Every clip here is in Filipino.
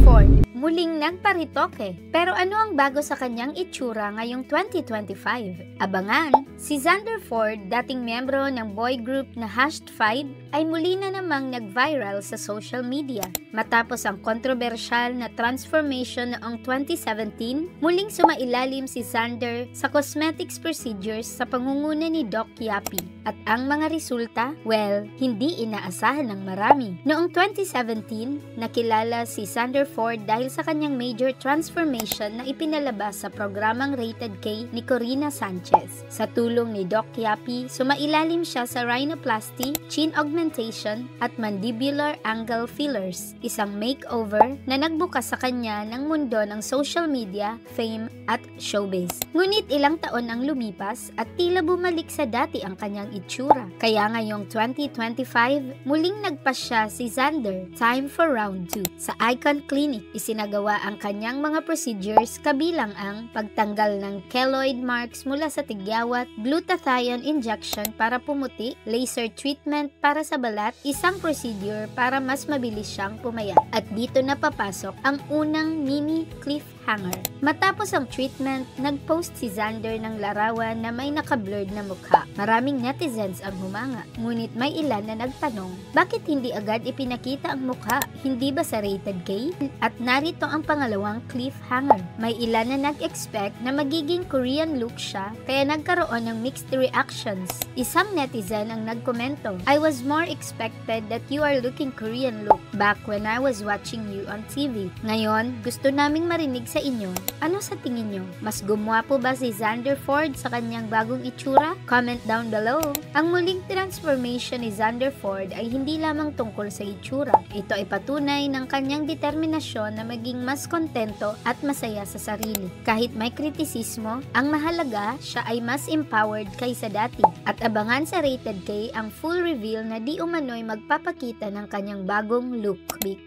Ford muling nagparitoke. Pero ano ang bago sa kanyang itsura ngayong 2025? Abangan, si Xander Ford, dating miyembro ng boy group na #5, ay muli na namang nag-viral sa social media. Matapos ang kontrobersyal na transformation noong 2017, muling sumailalim si Xander sa cosmetics procedures sa pangunguna ni Doc Yapi. At ang mga resulta, well, hindi inaasahan ng marami. Noong 2017, nakilala si Xander Ford dahil sa kanyang major transformation na ipinalabas sa programang Rated K ni Corina Sanchez. Sa tulong ni Doc Yapi, sumailalim siya sa rhinoplasty, chin augmentation, at mandibular angle fillers, isang makeover na nagbukas sa kanya ng mundo ng social media, fame, at showbiz. Ngunit ilang taon ang lumipas at tila bumalik sa dati ang kanyang itsura. Kaya ngayong 2025, muling nagpasya si Xander, time for round 2. Sa Icon Clinic, isinagawa ang kanyang mga procedures kabilang ang pagtanggal ng keloid marks mula sa tigyawat, glutathione injection para pumuti, laser treatment para sa balat, isang procedure para mas mabilis siyang pumayat. At dito na papasok ang unang mini cliffhanger. Matapos ang treatment, nag-post si Xander ng larawan na may naka-blurred na mukha. Maraming netizens ang humanga, ngunit may ilan na nagtanong, bakit hindi agad ipinakita ang mukha? Hindi ba sa Rated K? At narito ang pangalawang cliffhanger. May ilan na nag-expect na magiging Korean look siya, kaya nagkaroon ng mixed reactions. Isang netizen ang nagkomento, I was more expected that you are looking Korean look back when I was watching you on TV. Ngayon, gusto naming marinig sa inyo. Ano sa tingin nyo? Mas gumwapo ba si Xander Ford sa kanyang bagong itsura? Comment down below. Ang muling transformation ni Xander Ford ay hindi lamang tungkol sa itsura. Ito ay patunay ng kanyang determinasyon na maging mas kontento at masaya sa sarili. Kahit may kritisismo, ang mahalaga siya ay mas empowered kaysa dati. At abangan sa Rated K ang full reveal na di umano'y magpapakita ng kanyang bagong look.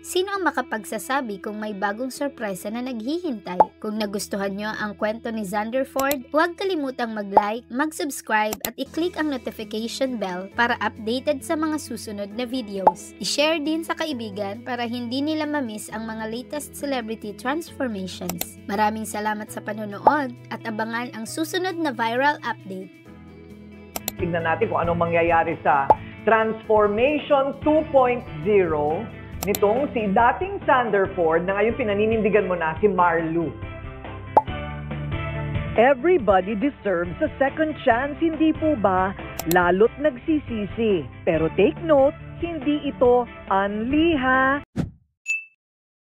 Sino ang makapagsasabi kung may bagong sorpresa na naghihintay? Kung nagustuhan nyo ang kwento ni Xander Ford, huwag kalimutang mag-like, mag-subscribe at i-click ang notification bell para updated sa mga susunod na videos. I-share din sa kaibigan para hindi nila ma-miss ang mga latest celebrity transformations. Maraming salamat sa panonood at abangan ang susunod na viral update. Tignan natin kung anong mangyayari sa Transformation 2.0 nitong si dating Xander Ford na ngayon pinaninindigan mo na si Marlu. Everybody deserves a second chance, hindi po ba? Lalo't nagsisisi. Pero take note, hindi ito unli ha.